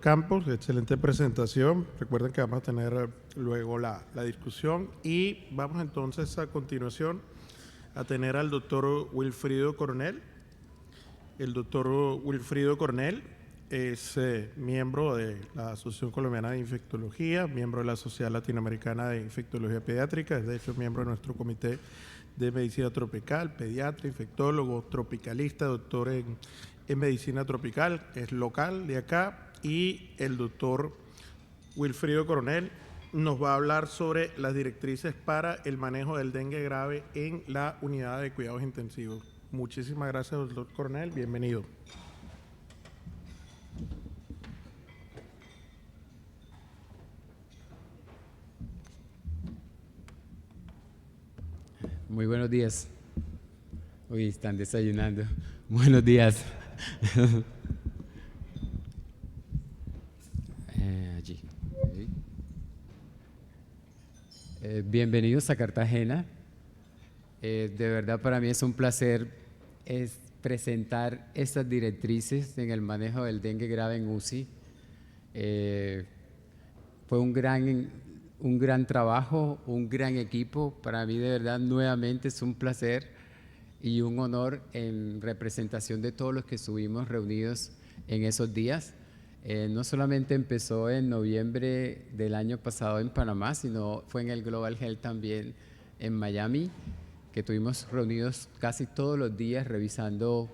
Campos, excelente presentación. Recuerden que vamos a tener luego la discusión y vamos entonces a continuación a tener al doctor Wilfrido Coronel. El doctor Wilfrido Coronel es miembro de la Asociación Colombiana de Infectología, miembro de la Sociedad Latinoamericana de Infectología Pediátrica, es de hecho miembro de nuestro comité de medicina tropical, pediatra, infectólogo, tropicalista, doctor en medicina tropical, es local de acá. Y el doctor Wilfrido Coronel nos va a hablar sobre las directrices para el manejo del dengue grave en la unidad de cuidados intensivos. Muchísimas gracias, doctor Coronel. Bienvenido. Muy buenos días. Uy, están desayunando. Buenos días. Allí. Bienvenidos a Cartagena. De verdad para mí es un placer presentar estas directrices en el manejo del dengue grave en UCI. Fue un gran trabajo, un gran equipo. Para mí de verdad nuevamente es un placer y un honor en representación de todos los que estuvimos reunidos en esos días. No solamente empezó en noviembre del año pasado en Panamá, sino fue en el Global Health también en Miami, que estuvimos reunidos casi todos los días revisando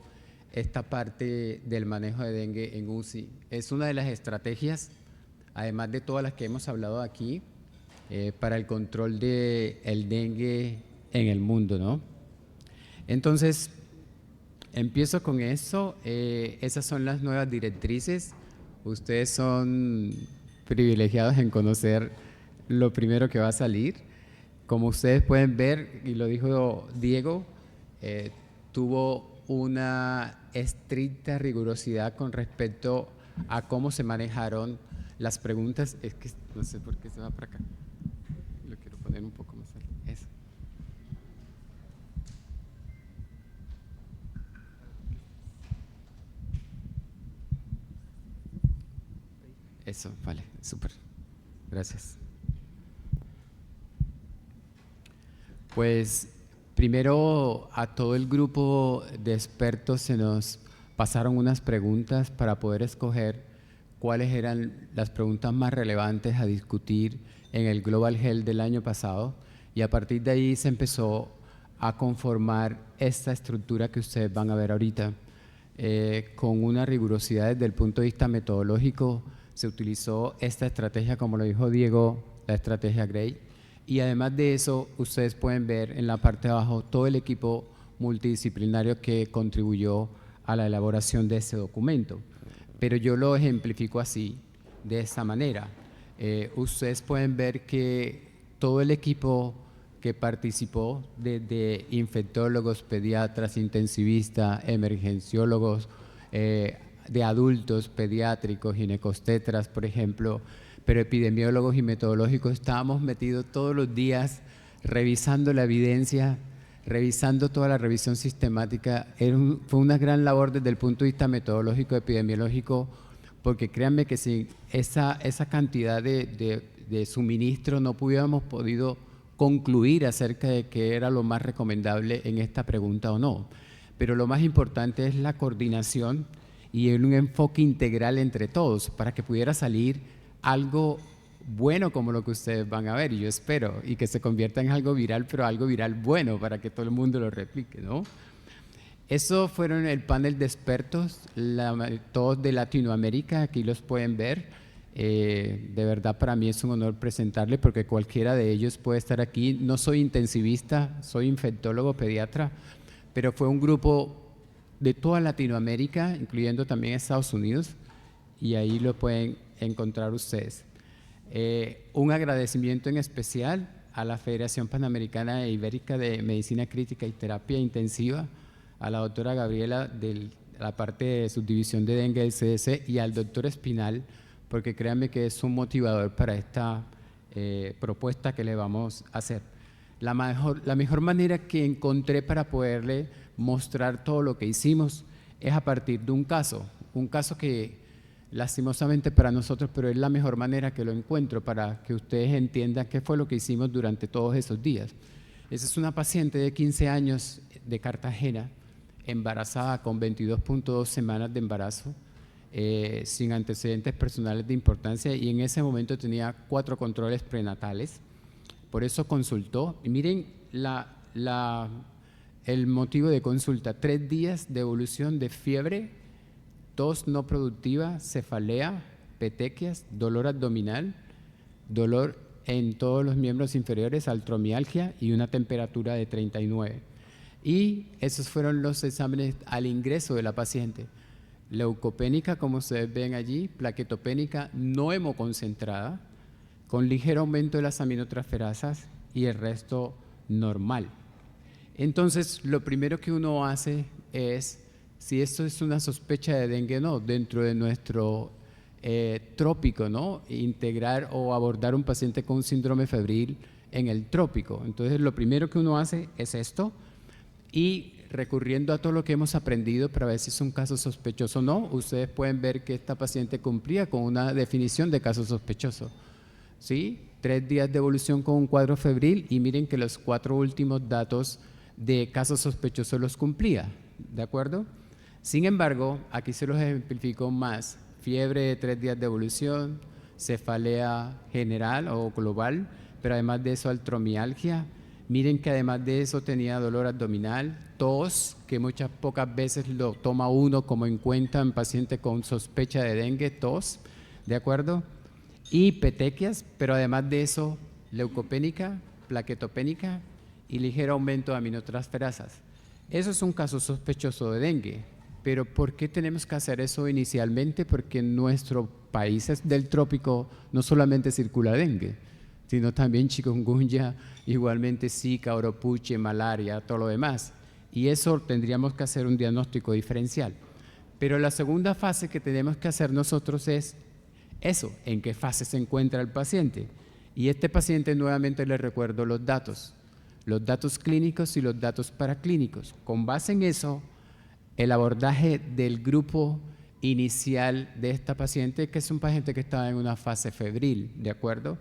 esta parte del manejo de dengue en UCI. Es una de las estrategias, además de todas las que hemos hablado aquí, para el control del dengue en el mundo, ¿no? Entonces, empiezo con eso. Esas son las nuevas directrices. Ustedes son privilegiados en conocer lo primero que va a salir. Como ustedes pueden ver, y lo dijo Diego, tuvo una estricta rigurosidad con respecto a cómo se manejaron las preguntas. Es que no sé por qué se va para acá. Lo quiero poner un poco más alto. Eso. Eso, vale, súper. Gracias. Pues primero a todo el grupo de expertos se nos pasaron unas preguntas para poder escoger cuáles eran las preguntas más relevantes a discutir en el Global Health del año pasado, y a partir de ahí se empezó a conformar esta estructura que ustedes van a ver ahorita. Con una rigurosidad desde el punto de vista metodológico, se utilizó esta estrategia, como lo dijo Diego, la estrategia Gray, y además de eso, ustedes pueden ver en la parte de abajo todo el equipo multidisciplinario que contribuyó a la elaboración de ese documento. Pero yo lo ejemplifico así, de esta manera. Ustedes pueden ver que todo el equipo que participó, desde infectólogos, pediatras, intensivistas, emergenciólogos, de adultos, pediátricos, ginecostetras, por ejemplo, pero epidemiólogos y metodológicos, estábamos metidos todos los días revisando la evidencia, revisando toda la revisión sistemática. Fue una gran labor desde el punto de vista metodológico, epidemiológico, porque créanme que sin esa cantidad de suministro no hubiéramos podido concluir acerca de qué era lo más recomendable en esta pregunta o no. Pero lo más importante es la coordinación y un enfoque integral entre todos para que pudiera salir algo bueno como lo que ustedes van a ver, y yo espero, y que se convierta en algo viral, pero algo viral bueno para que todo el mundo lo replique, ¿no? Eso fueron el panel de expertos, todos de Latinoamérica, aquí los pueden ver. De verdad para mí es un honor presentarles porque cualquiera de ellos puede estar aquí. No soy intensivista, soy infectólogo, pediatra, pero fue un grupo de toda Latinoamérica, incluyendo también Estados Unidos, y ahí lo pueden encontrar ustedes. Un agradecimiento en especial a la Federación Panamericana e Ibérica de Medicina Crítica y Terapia Intensiva, a la doctora Gabriela de la parte de subdivisión de dengue del CDC y al doctor Espinal, porque créanme que es un motivador para esta propuesta que le vamos a hacer. La mejor manera que encontré para poderle mostrar todo lo que hicimos es a partir de un caso que lastimosamente para nosotros, pero es la mejor manera que lo encuentro para que ustedes entiendan qué fue lo que hicimos durante todos esos días. Esa es una paciente de 15 años de Cartagena, embarazada con 22.2 semanas de embarazo, sin antecedentes personales de importancia, y en ese momento tenía 4 controles prenatales. Por eso consultó. Y miren el motivo de consulta: 3 días de evolución de fiebre, tos no productiva, cefalea, petequias, dolor abdominal, dolor en todos los miembros inferiores, artromialgia y una temperatura de 39. Y esos fueron los exámenes al ingreso de la paciente. Leucopénica, como ustedes ven allí, plaquetopénica no hemoconcentrada, con ligero aumento de las aminotransferasas, y el resto normal. Entonces, lo primero que uno hace es, si esto es una sospecha de dengue o no, dentro de nuestro trópico, ¿no? Integrar o abordar un paciente con síndrome febril en el trópico. Entonces, lo primero que uno hace es esto, y recurriendo a todo lo que hemos aprendido para ver si es un caso sospechoso o no, ustedes pueden ver que esta paciente cumplía con una definición de caso sospechoso. ¿Sí? 3 días de evolución con un cuadro febril, y miren que los 4 últimos datos de casos sospechosos los cumplía, ¿de acuerdo? Sin embargo, aquí se los ejemplifico más: fiebre de 3 días de evolución, cefalea general o global, pero además de eso artromialgia. Miren que además de eso tenía dolor abdominal, tos, que pocas veces lo toma uno como en cuenta en paciente con sospecha de dengue, tos, ¿de acuerdo? Y petequias, pero además de eso, leucopénica, plaquetopénica y ligero aumento de aminotransferasas. Eso es un caso sospechoso de dengue. Pero ¿por qué tenemos que hacer eso inicialmente? Porque en nuestros países del trópico no solamente circula dengue, sino también chikungunya, igualmente zika, oropuche, malaria, todo lo demás. Y eso tendríamos que hacer un diagnóstico diferencial. Pero la segunda fase que tenemos que hacer nosotros es eso: en qué fase se encuentra el paciente. Y este paciente, nuevamente les recuerdo los datos clínicos y los datos paraclínicos. Con base en eso, el abordaje del grupo inicial de esta paciente, que es un paciente que estaba en una fase febril, ¿de acuerdo?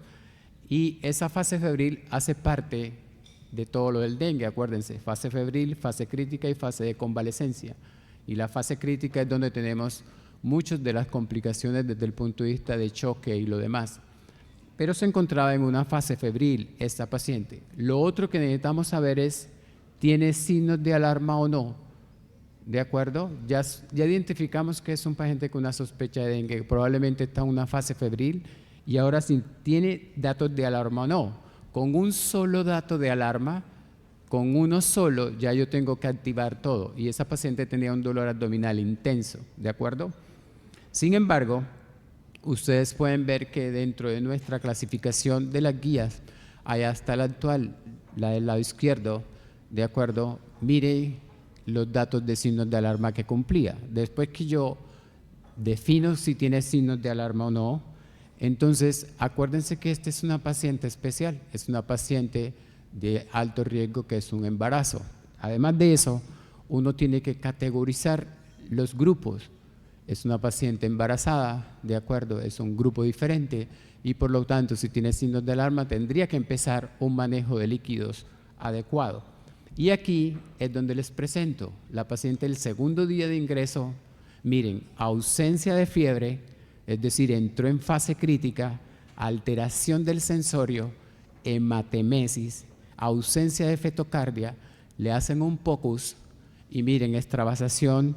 Y esa fase febril hace parte de todo lo del dengue, acuérdense: fase febril, fase crítica y fase de convalecencia. Y la fase crítica es donde tenemos muchas de las complicaciones desde el punto de vista de choque y lo demás. Pero se encontraba en una fase febril esta paciente. Lo otro que necesitamos saber es, ¿tiene signos de alarma o no? ¿De acuerdo? Ya identificamos que es un paciente con una sospecha de dengue, probablemente está en una fase febril, y ahora si tiene datos de alarma o no. Con un solo dato de alarma, con uno solo, ya yo tengo que activar todo, y esa paciente tenía un dolor abdominal intenso, ¿de acuerdo? Sin embargo, ustedes pueden ver que dentro de nuestra clasificación de las guías, allá está la actual, la del lado izquierdo, ¿de acuerdo? Mire los datos de signos de alarma que cumplía. Después que yo defino si tiene signos de alarma o no, entonces acuérdense que esta es una paciente especial, es una paciente de alto riesgo, que es un embarazo. Además de eso, uno tiene que categorizar los grupos. Es una paciente embarazada, ¿de acuerdo? Es un grupo diferente, y por lo tanto, si tiene signos de alarma, tendría que empezar un manejo de líquidos adecuado. Y aquí es donde les presento la paciente el segundo día de ingreso. Miren, ausencia de fiebre, es decir, entró en fase crítica, alteración del sensorio, hematemesis, ausencia de fetocardia, le hacen un POCUS y miren, extravasación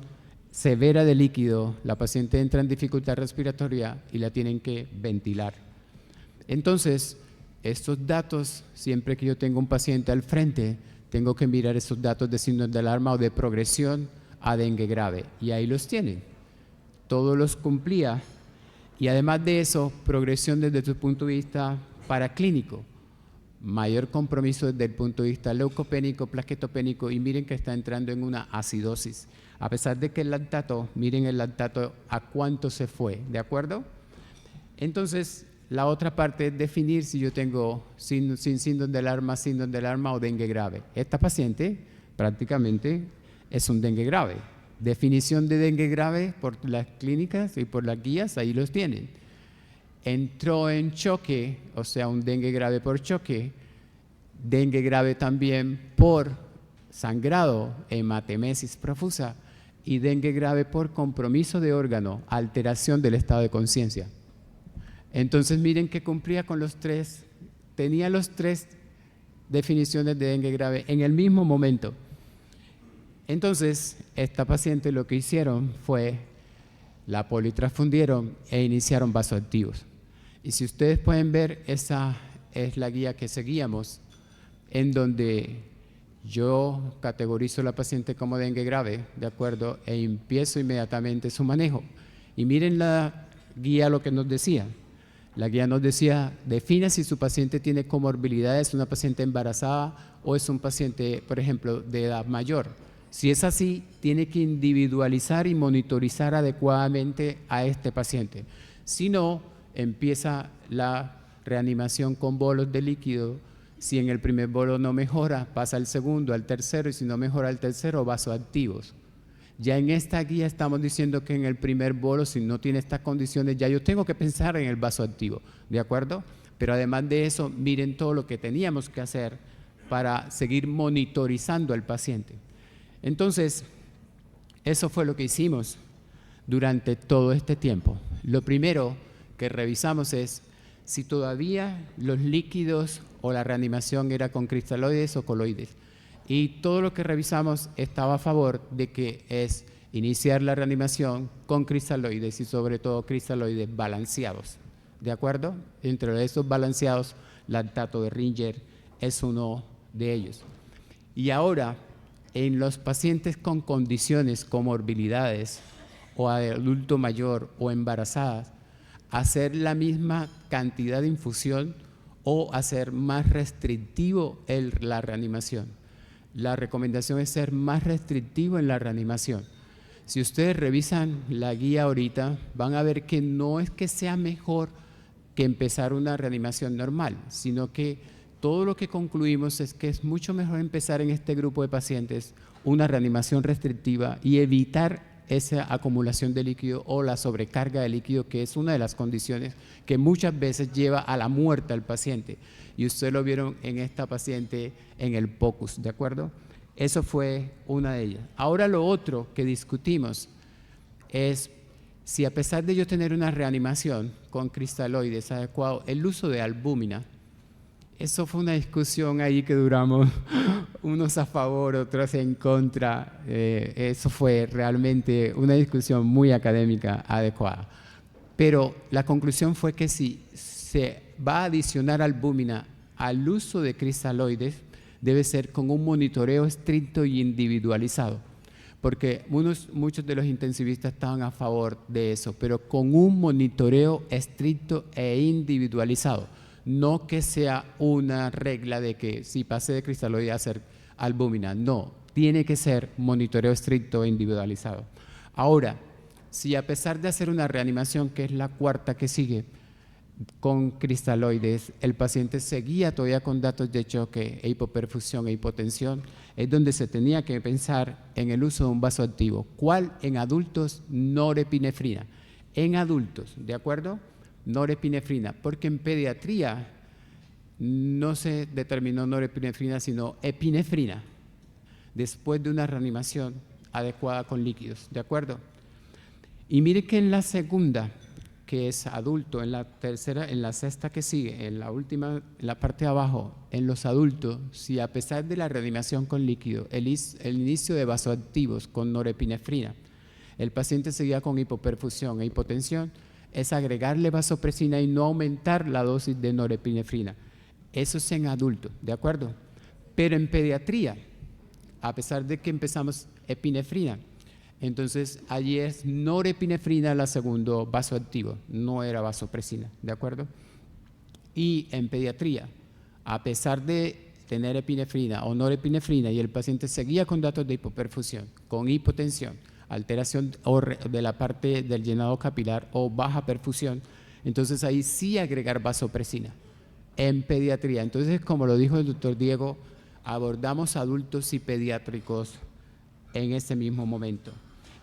severa de líquido, la paciente entra en dificultad respiratoria y la tienen que ventilar. Entonces, estos datos, siempre que yo tengo un paciente al frente, tengo que mirar esos datos de signos de alarma o de progresión a dengue grave, y ahí los tienen. Todos los cumplía, y además de eso, progresión desde tu punto de vista paraclínico, mayor compromiso desde el punto de vista leucopénico, plaquetopénico, y miren que está entrando en una acidosis. A pesar de que el lactato, miren el lactato a cuánto se fue, ¿de acuerdo? Entonces, la otra parte es definir si yo tengo sin signos de alarma o dengue grave. Esta paciente prácticamente es un dengue grave, Definición de dengue grave por las clínicas y por las guías, ahí los tienen. Entró en choque, o sea, un dengue grave por choque, dengue grave también por sangrado, hematemesis profusa, y dengue grave por compromiso de órgano, alteración del estado de conciencia. Entonces miren que cumplía con los tres, tenía los tres definiciones de dengue grave en el mismo momento. Entonces, esta paciente lo que hicieron fue, la politrasfundieron e iniciaron vasoactivos. Y si ustedes pueden ver, esa es la guía que seguíamos, en donde yo categorizo a la paciente como dengue grave, ¿de acuerdo? E empiezo inmediatamente su manejo. Y miren la guía lo que nos decía. La guía nos decía, defina si su paciente tiene comorbilidades, una paciente embarazada o es un paciente, por ejemplo, de edad mayor. Si es así, tiene que individualizar y monitorizar adecuadamente a este paciente. Si no, empieza la reanimación con bolos de líquido. Si en el primer bolo no mejora, pasa al segundo, al tercero, y si no mejora al tercero, vasoactivos. Ya en esta guía estamos diciendo que en el primer bolo, si no tiene estas condiciones, ya yo tengo que pensar en el vasoactivo, ¿de acuerdo? Pero además de eso, miren todo lo que teníamos que hacer para seguir monitorizando al paciente. Entonces, eso fue lo que hicimos durante todo este tiempo. Lo primero que revisamos es si todavía los líquidos o la reanimación era con cristaloides o coloides. Y todo lo que revisamos estaba a favor de que es iniciar la reanimación con cristaloides y sobre todo cristaloides balanceados. ¿De acuerdo? Entre esos balanceados, lactato de Ringer es uno de ellos. Y ahora, en los pacientes con condiciones, comorbilidades o adulto mayor o embarazadas, hacer la misma cantidad de infusión o hacer más restrictivo la reanimación. La recomendación es ser más restrictivo en la reanimación. Si ustedes revisan la guía ahorita, van a ver que no es que sea mejor que empezar una reanimación normal, sino que todo lo que concluimos es que es mucho mejor empezar en este grupo de pacientes una reanimación restrictiva y evitar esa acumulación de líquido o la sobrecarga de líquido, que es una de las condiciones que muchas veces lleva a la muerte al paciente. Y ustedes lo vieron en esta paciente en el POCUS, ¿de acuerdo? Eso fue una de ellas. Ahora lo otro que discutimos es si a pesar de yo tener una reanimación con cristaloides adecuado, el uso de albúmina. Eso fue una discusión ahí que duramos, unos a favor, otros en contra. Eso fue realmente una discusión muy académica adecuada. Pero la conclusión fue que si se va a adicionar albúmina al uso de cristaloides, debe ser con un monitoreo estricto y individualizado. Porque muchos de los intensivistas estaban a favor de eso, pero con un monitoreo estricto e individualizado. No que sea una regla de que si pase de cristaloide a hacer albúmina, no, tiene que ser monitoreo estricto e individualizado. Ahora, si a pesar de hacer una reanimación, que es la cuarta que sigue, con cristaloides, el paciente seguía todavía con datos de choque, e hipoperfusión e hipotensión, es donde se tenía que pensar en el uso de un vasoactivo. ¿Cuál? En adultos, norepinefrina. En adultos, ¿de acuerdo? Norepinefrina, porque en pediatría no se determinó norepinefrina, sino epinefrina, después de una reanimación adecuada con líquidos, ¿de acuerdo? Y mire que en la segunda, que es adulto, en la tercera, en la sexta que sigue, en la última, en la parte de abajo, en los adultos, si a pesar de la reanimación con líquido, el inicio de vasoactivos con norepinefrina, el paciente seguía con hipoperfusión e hipotensión, es agregarle vasopresina y no aumentar la dosis de norepinefrina. Eso es en adultos, ¿de acuerdo? Pero en pediatría, a pesar de que empezamos epinefrina, entonces allí es norepinefrina la segundo vasoactivo, no era vasopresina, ¿de acuerdo? Y en pediatría, a pesar de tener epinefrina o norepinefrina y el paciente seguía con datos de hipoperfusión, con hipotensión, alteración de la parte del llenado capilar o baja perfusión, entonces ahí sí agregar vasopresina en pediatría. Entonces, como lo dijo el doctor Diego, abordamos adultos y pediátricos en ese mismo momento.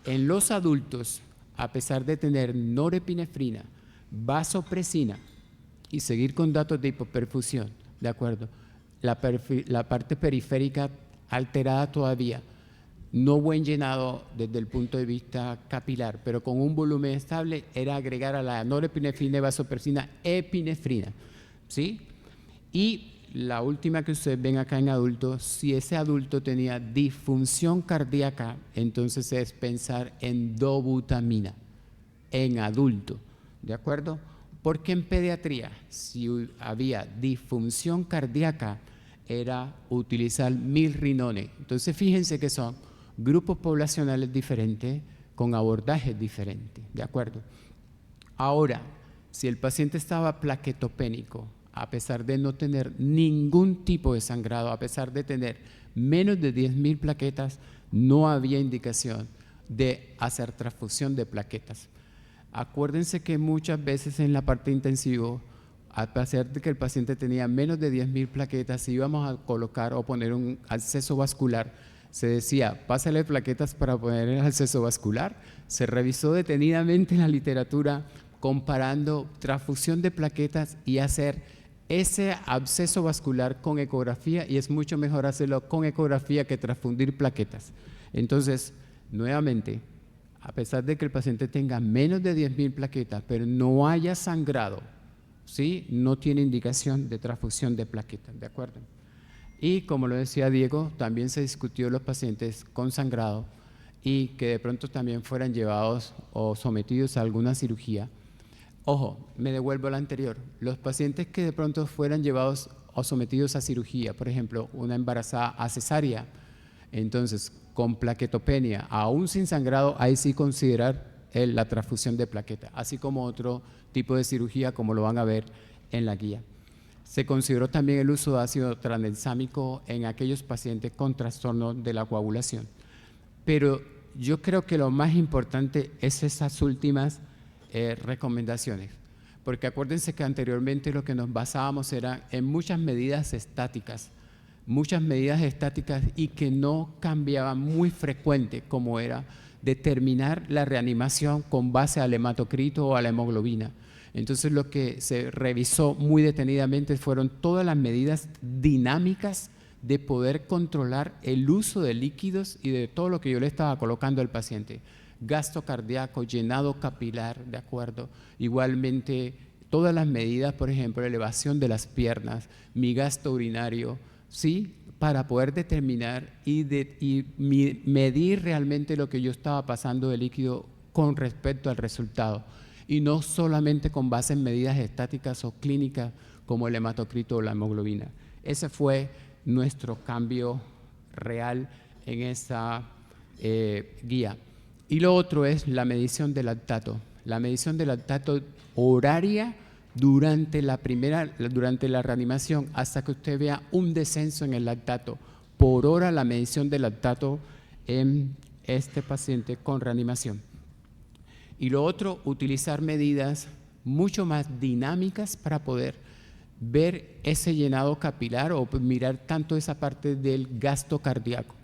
En los adultos, a pesar de tener norepinefrina, vasopresina y seguir con datos de hipoperfusión, ¿de acuerdo? La parte periférica alterada todavía, no buen llenado desde el punto de vista capilar, pero con un volumen estable, era agregar a la norepinefrina y vasopresina epinefrina, ¿sí? Y la última que ustedes ven acá en adultos, si ese adulto tenía disfunción cardíaca, entonces es pensar en dobutamina en adulto, ¿de acuerdo? Porque en pediatría, si había disfunción cardíaca, era utilizar milrinone. Entonces fíjense que son grupos poblacionales diferentes con abordajes diferentes, ¿de acuerdo? Ahora, si el paciente estaba plaquetopénico, a pesar de no tener ningún tipo de sangrado, a pesar de tener menos de 10.000 plaquetas, no había indicación de hacer transfusión de plaquetas. Acuérdense que muchas veces en la parte intensiva, a pesar de que el paciente tenía menos de 10.000 plaquetas, si íbamos a colocar o poner un acceso vascular, se decía, pásale plaquetas para poner el acceso vascular. Se revisó detenidamente en la literatura comparando transfusión de plaquetas y hacer ese absceso vascular con ecografía, y es mucho mejor hacerlo con ecografía que transfundir plaquetas. Entonces, nuevamente, a pesar de que el paciente tenga menos de 10.000 plaquetas, pero no haya sangrado, ¿sí? No tiene indicación de transfusión de plaquetas, ¿de acuerdo? Y como lo decía Diego, también se discutió los pacientes con sangrado y que de pronto también fueran llevados o sometidos a alguna cirugía. Ojo, me devuelvo a la anterior. Los pacientes que de pronto fueran llevados o sometidos a cirugía, por ejemplo, una embarazada a cesárea, entonces con plaquetopenia, aún sin sangrado, ahí sí considerar la transfusión de plaqueta, así como otro tipo de cirugía, como lo van a ver en la guía. Se consideró también el uso de ácido tranexámico en aquellos pacientes con trastorno de la coagulación. Pero yo creo que lo más importante es esas últimas recomendaciones, porque acuérdense que anteriormente lo que nos basábamos era en muchas medidas estáticas y que no cambiaban muy frecuente, como era determinar la reanimación con base al hematocrito o a la hemoglobina. Entonces lo que se revisó muy detenidamente fueron todas las medidas dinámicas de poder controlar el uso de líquidos y de todo lo que yo le estaba colocando al paciente. Gasto cardíaco, llenado capilar, ¿de acuerdo? Igualmente, todas las medidas, por ejemplo, elevación de las piernas, mi gasto urinario, ¿sí? Para poder determinar y medir realmente lo que yo estaba pasando de líquido con respecto al resultado. Y no solamente con base en medidas estáticas o clínicas como el hematocrito o la hemoglobina. Ese fue nuestro cambio real en esa guía. Y lo otro es la medición del lactato. La medición del lactato horaria durante la reanimación hasta que usted vea un descenso en el lactato. Por hora la medición del lactato en este paciente con reanimación. Y lo otro, utilizar medidas mucho más dinámicas para poder ver ese llenado capilar o mirar tanto esa parte del gasto cardíaco,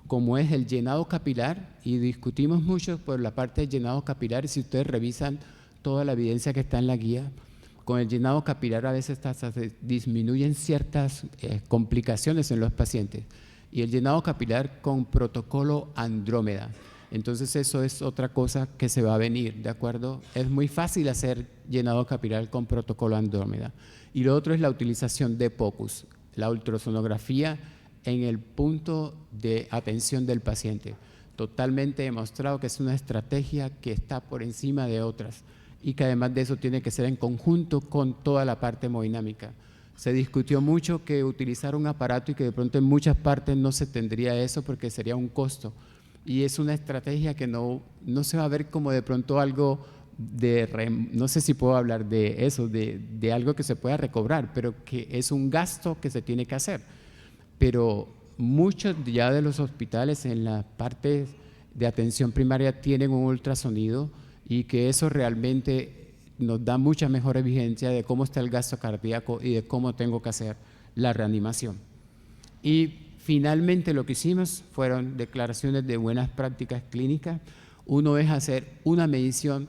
como es el llenado capilar, y discutimos mucho por la parte del llenado capilar, y si ustedes revisan toda la evidencia que está en la guía, con el llenado capilar a veces hasta se disminuyen ciertas complicaciones en los pacientes, y el llenado capilar con protocolo Andrómeda. Entonces eso es otra cosa que se va a venir, ¿de acuerdo? Es muy fácil hacer llenado capilar con protocolo Andrómeda. Y lo otro es la utilización de POCUS, la ultrasonografía en el punto de atención del paciente. Totalmente demostrado que es una estrategia que está por encima de otras y que además de eso tiene que ser en conjunto con toda la parte hemodinámica. Se discutió mucho que utilizar un aparato y que de pronto en muchas partes no se tendría eso porque sería un costo. Y es una estrategia que no se va a ver como de pronto algo no sé si puedo hablar de eso, de algo que se pueda recobrar, pero que es un gasto que se tiene que hacer. Pero muchos ya de los hospitales en la parte de atención primaria tienen un ultrasonido y que eso realmente nos da mucha mejor evidencia de cómo está el gasto cardíaco y de cómo tengo que hacer la reanimación. Y finalmente lo que hicimos fueron declaraciones de buenas prácticas clínicas, uno es hacer una medición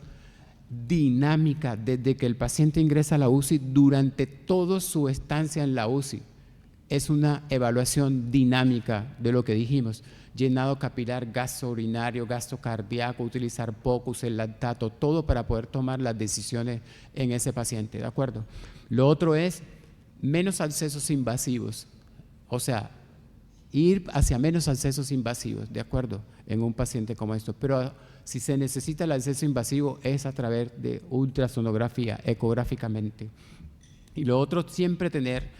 dinámica desde que el paciente ingresa a la UCI durante toda su estancia en la UCI. Es una evaluación dinámica de lo que dijimos: llenado capilar, gasto urinario, gasto cardíaco, utilizar POCUS, el lactato, todo para poder tomar las decisiones en ese paciente, ¿de acuerdo? Lo otro es menos accesos invasivos, o sea, ir hacia menos accesos invasivos, ¿de acuerdo? En un paciente como esto. Pero si se necesita el acceso invasivo es a través de ultrasonografía, ecográficamente. Y lo otro, siempre tener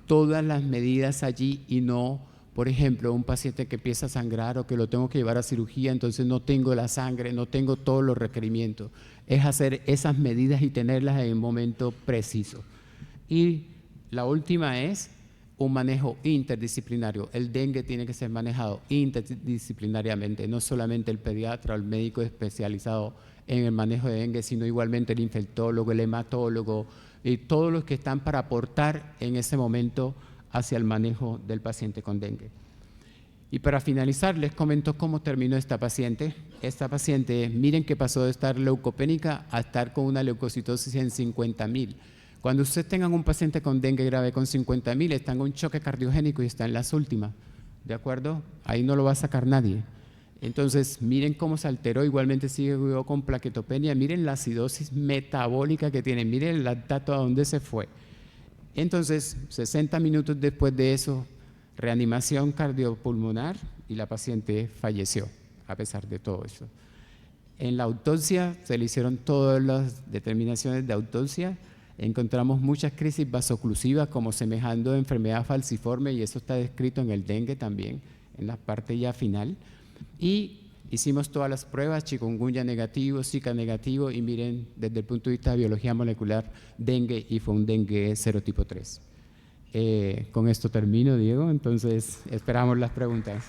todas las medidas allí y no, por ejemplo, un paciente que empieza a sangrar o que lo tengo que llevar a cirugía, entonces no tengo la sangre, no tengo todos los requerimientos. Es hacer esas medidas y tenerlas en un momento preciso. Y la última es un manejo interdisciplinario. El dengue tiene que ser manejado interdisciplinariamente, no solamente el pediatra o el médico especializado en el manejo de dengue, sino igualmente el infectólogo, el hematólogo y todos los que están para aportar en ese momento hacia el manejo del paciente con dengue. Y para finalizar, les comento cómo terminó esta paciente. Esta paciente, miren que pasó de estar leucopénica a estar con una leucocitosis en 50.000. Cuando ustedes tengan un paciente con dengue grave con 50.000, está en un choque cardiogénico y está en las últimas, ¿de acuerdo? Ahí no lo va a sacar nadie. Entonces, miren cómo se alteró, igualmente sigue con plaquetopenia, miren la acidosis metabólica que tiene, miren el lactato a dónde se fue. Entonces, 60 minutos después de eso, reanimación cardiopulmonar y la paciente falleció, a pesar de todo eso. En la autopsia se le hicieron todas las determinaciones de autopsia. Encontramos muchas crisis vasoclusivas como semejando enfermedad falciforme, y eso está descrito en el dengue también, en la parte ya final. Y hicimos todas las pruebas: chikungunya negativo, Zika negativo, y miren, desde el punto de vista de biología molecular, dengue, y fue un dengue serotipo 3. Con esto termino, Diego, entonces esperamos las preguntas.